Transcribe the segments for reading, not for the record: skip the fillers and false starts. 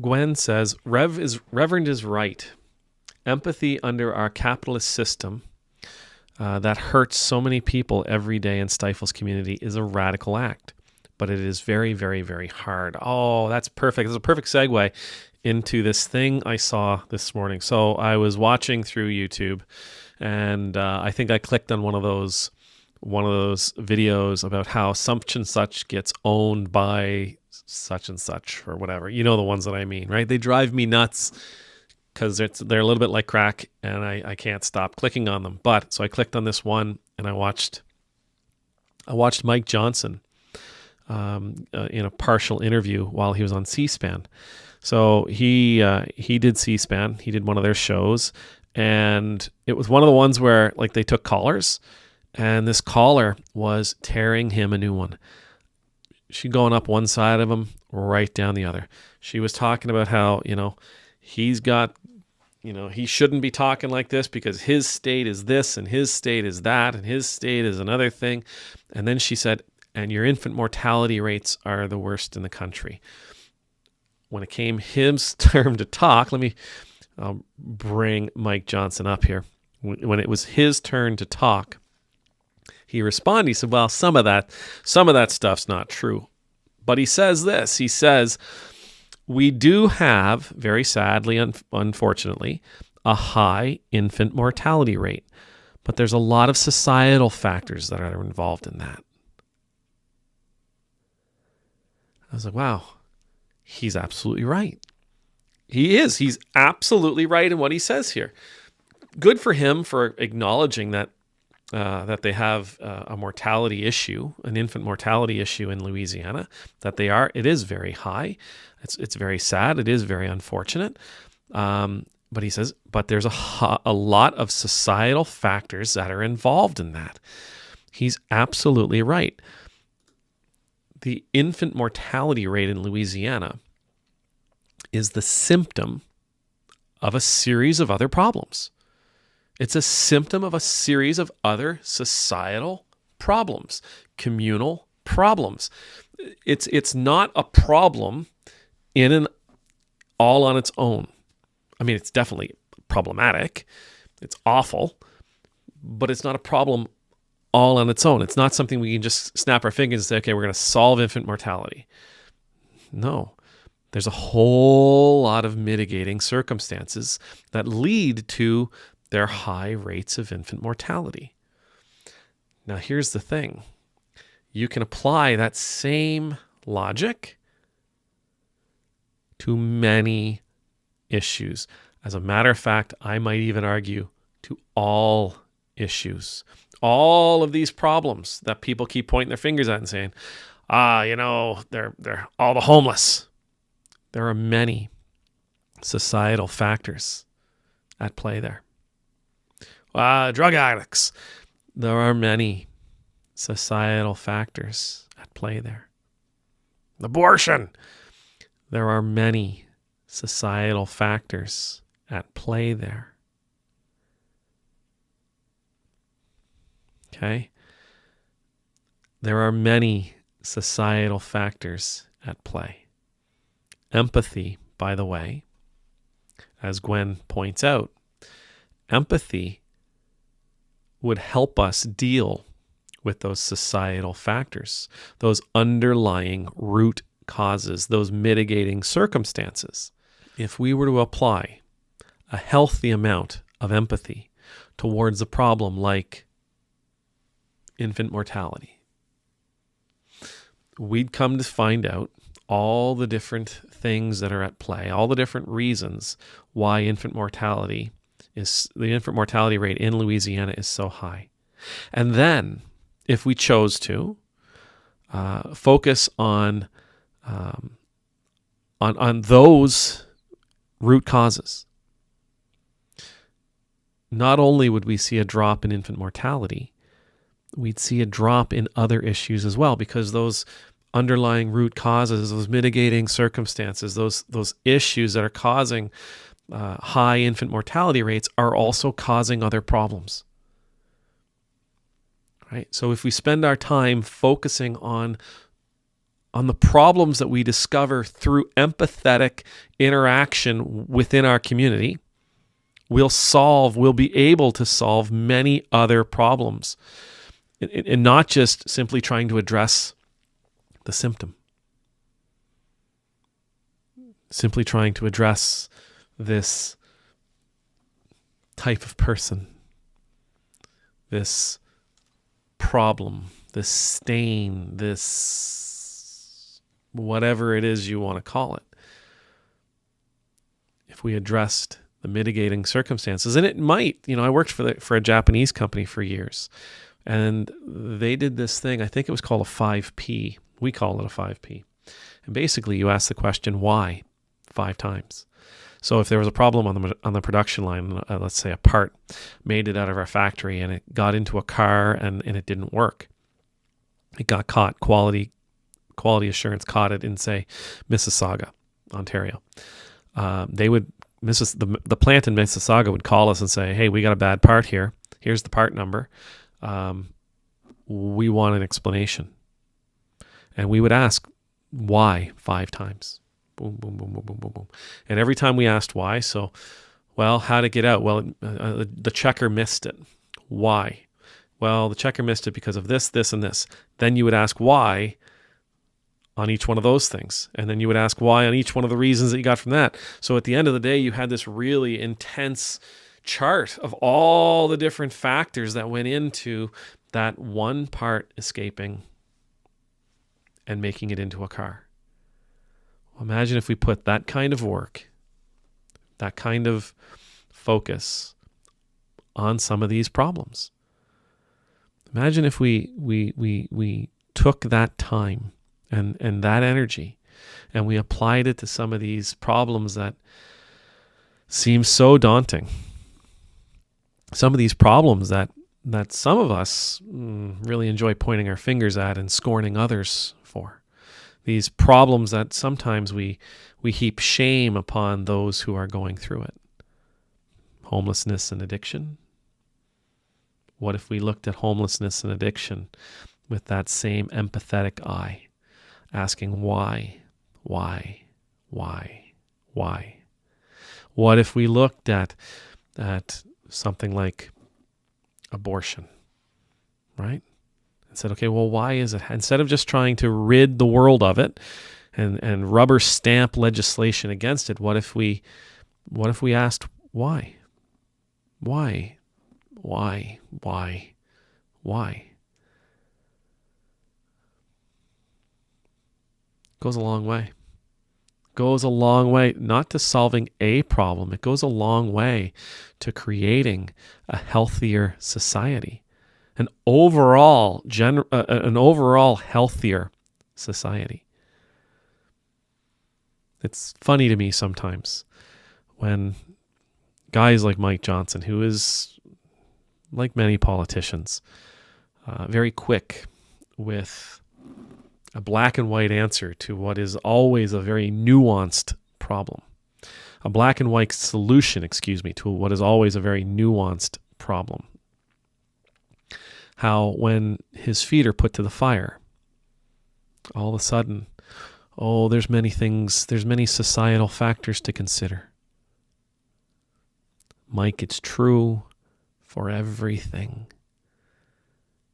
Gwen says, Reverend is right. Empathy under our capitalist system that hurts so many people every day and stifles community is a radical act. But it is very, very, very hard. Oh, that's perfect. That's a perfect segue into this thing I saw this morning. So I was watching through YouTube, and I think I clicked on one of those videos about how such and such gets owned by such and such or whatever. You know the ones that I mean, right? They drive me nuts because they're a little bit like crack, and I can't stop clicking on them. But so I clicked on this one, and I watched Mike Johnson in a partial interview while he was on C-SPAN. So he did C-SPAN. He did one of their shows, and it was one of the ones where like they took callers, and this caller was tearing him a new one. She going up one side of him, right down the other. She was talking about how, he's got, he shouldn't be talking like this because his state is this and his state is that and his state is another thing. And then she said, and your infant mortality rates are the worst in the country. When it came his turn to talk, I'll bring Mike Johnson up here. When it was his turn to talk, he responded. He said, well, some of that stuff's not true. But he says this. He says, we do have, very sadly, unfortunately, a high infant mortality rate. But there's a lot of societal factors that are involved in that. I was like, wow, he's absolutely right. He is. He's absolutely right in what he says here. Good for him for acknowledging that they have a mortality issue, an infant mortality issue in Louisiana, it is very high. It's very sad. It is very unfortunate. But he says, but there's a lot of societal factors that are involved in that. He's absolutely right. The infant mortality rate in Louisiana is the symptom of a series of other problems. It's a symptom of a series of other societal problems, communal problems. It's not a problem in and all on its own. I mean, it's definitely problematic. It's awful, but it's not a problem all on its own. It's not something we can just snap our fingers and say, okay, we're going to solve infant mortality. No, there's a whole lot of mitigating circumstances that lead to their high rates of infant mortality. Now, here's the thing. You can apply that same logic to many issues. As a matter of fact, I might even argue to all issues. All of these problems that people keep pointing their fingers at and saying, they're all the homeless. There are many societal factors at play there. Drug addicts. There are many societal factors at play there. Abortion. There are many societal factors at play there. Okay? There are many societal factors at play. Empathy, by the way, as Gwen points out, empathy would help us deal with those societal factors, those underlying root causes, those mitigating circumstances. If we were to apply a healthy amount of empathy towards a problem like infant mortality, we'd come to find out all the different things that are at play, all the different reasons why the infant mortality rate in Louisiana is so high. And then, if we chose to, focus on those root causes, not only would we see a drop in infant mortality, we'd see a drop in other issues as well, because those underlying root causes, those mitigating circumstances, those issues that are causing high infant mortality rates are also causing other problems. Right? So if we spend our time focusing on on the problems that we discover through empathetic interaction within our community, we'll be able to solve many other problems, and not just simply trying to address the symptom. Simply trying to address this type of person, this problem, this stain, this whatever it is you want to call it. If we addressed the mitigating circumstances, and it might, I worked for a Japanese company for years, and they did this thing, I think it was called a 5P. We call it a 5P. And basically you ask the question, why, 5 times. So if there was a problem on the production line, let's say a part made it out of our factory and it got into a car and it didn't work. It got caught, quality assurance caught it in, say, Mississauga, Ontario. The plant in Mississauga would call us and say, hey, we got a bad part here. Here's the part number. We want an explanation. And we would ask why 5 times. Boom, boom, boom, boom, boom, boom, boom. And every time we asked why, how'd it get out? Well, the checker missed it. Why? Well, the checker missed it because of this, this, and this. Then you would ask why on each one of those things. And then you would ask why on each one of the reasons that you got from that. So at the end of the day, you had this really intense chart of all the different factors that went into that one part escaping and making it into a car. Well, imagine if we put that kind of work, that kind of focus on some of these problems. Imagine if we took that time and that energy and we applied it to some of these problems that seem so daunting. Some of these problems that some of us really enjoy pointing our fingers at and scorning others for. These problems that sometimes we heap shame upon those who are going through it. Homelessness and addiction. What if we looked at homelessness and addiction with that same empathetic eye, asking why? What if we looked at something like abortion, right? And said, okay, well, why is it? Instead of just trying to rid the world of it and rubber stamp legislation against it, what if we asked why? Why? Goes a long way. Goes a long way, not to solving a problem. It goes a long way to creating a healthier society, an overall healthier society. It's funny to me sometimes when guys like Mike Johnson, who is, like many politicians, very quick with a black and white answer to what is always a very nuanced problem. A black and white solution, to what is always a very nuanced problem. How when his feet are put to the fire, all of a sudden, there's many things, there's many societal factors to consider. Mike, it's true for everything.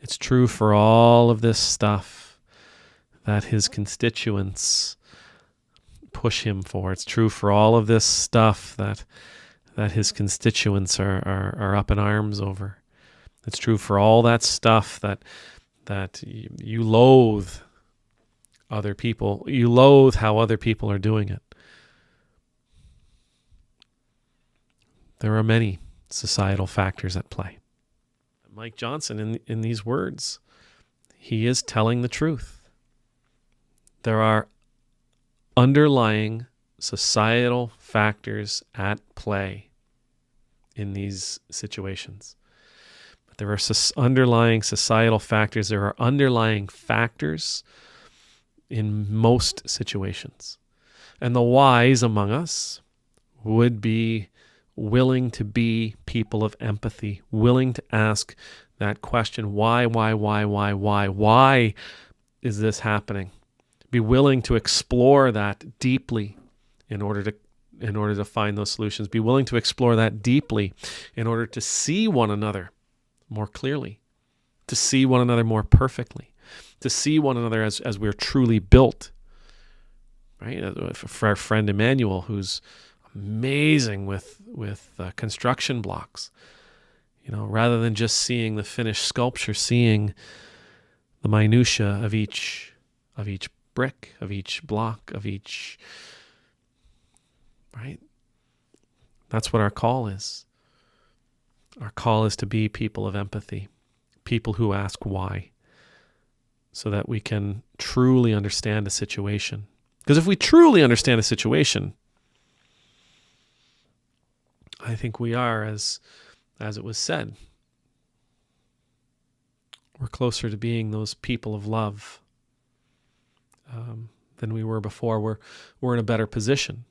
It's true for all of this stuff that his constituents push him for. It's true for all of this stuff that his constituents are up in arms over. It's true for all that stuff that you loathe other people. You loathe how other people are doing it. There are many societal factors at play. Mike Johnson, in these words, he is telling the truth. There are underlying societal factors at play in these situations. But there are underlying societal factors. There are underlying factors in most situations. And the wise among us would be willing to be people of empathy, willing to ask that question, why is this happening? Be willing to explore that deeply in order to find those solutions. Be willing to explore that deeply in order to see one another more clearly, to see one another more perfectly, to see one another as we're truly built. Right? For our friend Emmanuel, who's amazing with construction blocks, rather than just seeing the finished sculpture, seeing the minutia of each brick, of each block, of each, right? That's what our call is. Our call is to be people of empathy, people who ask why, so that we can truly understand a situation. Because if we truly understand a situation, I think we are, as it was said, we're closer to being those people of love than we were before. We're in a better position.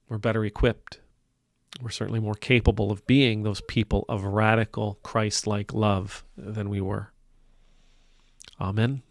We're better equipped. We're certainly more capable of being those people of radical Christ-like love than we were. Amen.